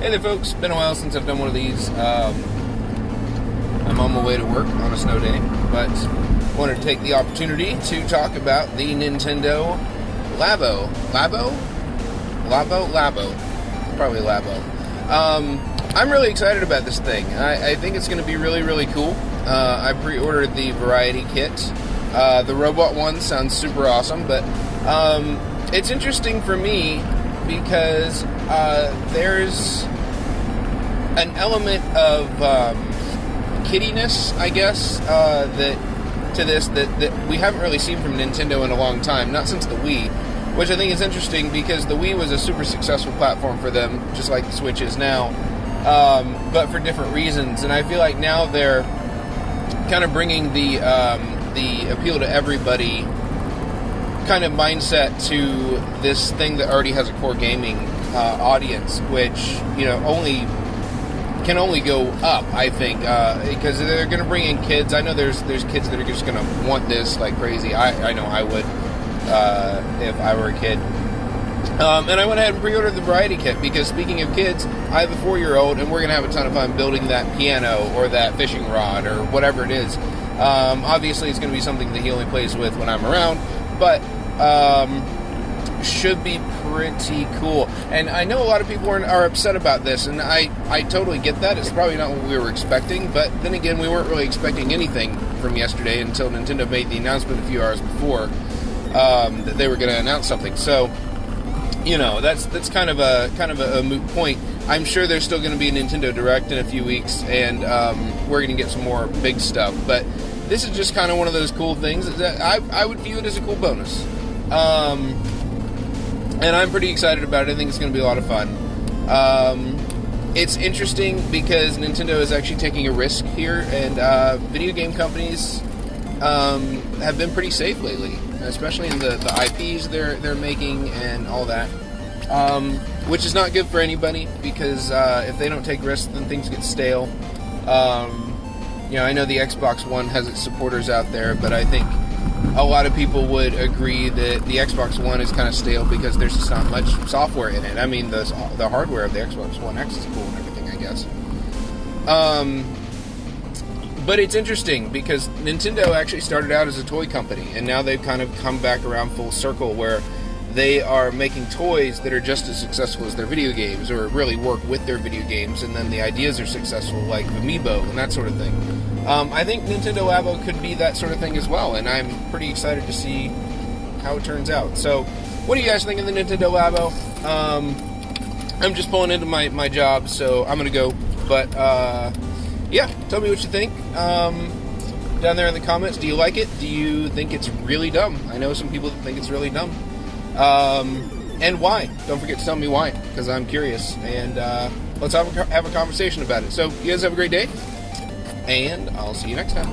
Hey there folks, been a while since I've done one of these. I'm on my way to work on a snow day, but wanted to take the opportunity to talk about the Nintendo Labo. Labo? Probably Labo. I'm really excited about this thing. I think it's going to be really, really cool. I pre-ordered the variety kit. The robot one sounds super awesome, but it's interesting for me because there's an element of kiddiness, I guess, that we haven't really seen from Nintendo in a long time, not since the Wii, which I think is interesting because the Wii was a super successful platform for them, just like the Switch is now, but for different reasons. And I feel like now they're kind of bringing the appeal to everybody kind of mindset to this thing that already has a core gaming audience, which, you know, can only go up, I think, because they're going to bring in kids. I know there's kids that are just going to want this like crazy. I know I would if I were a kid. And I went ahead and pre-ordered the variety kit because, speaking of kids, I have a 4-year-old and we're going to have a ton of fun building that piano or that fishing rod or whatever it is. Obviously, it's going to be something that he only plays with when I'm around, but should be pretty cool. And I know a lot of people are upset about this, and I totally get that. It's probably not what we were expecting, but then again, we weren't really expecting anything from yesterday until Nintendo made the announcement a few hours before that they were going to announce something. So, you know, that's kind of a moot point. I'm sure there's still going to be a Nintendo Direct in a few weeks, and we're going to get some more big stuff. But this is just kind of one of those cool things that I would view it as a cool bonus. And I'm pretty excited about it. I think it's going to be a lot of fun. It's interesting because Nintendo is actually taking a risk here, and video game companies have been pretty safe lately, especially in the IPs they're making and all that, which is not good for anybody because if they don't take risks, then things get stale. You know, I know the Xbox One has its supporters out there, but I think a lot of people would agree that the Xbox One is kind of stale because there's just not much software in it. I mean, the hardware of the Xbox One X is cool and everything, I guess. But it's interesting because Nintendo actually started out as a toy company, and now they've kind of come back around full circle where they are making toys that are just as successful as their video games, or really work with their video games, and then the ideas are successful, like Amiibo and that sort of thing. I think Nintendo Labo could be that sort of thing as well, and I'm pretty excited to see how it turns out. So, what do you guys think of the Nintendo Labo? I'm just pulling into my job, so I'm going to go. But, yeah, tell me what you think down there in the comments. Do you like it? Do you think it's really dumb? I know some people that think it's really dumb. And why? Don't forget to tell me why, because I'm curious. And let's have a conversation about it. So, you guys have a great day. And I'll see you next time.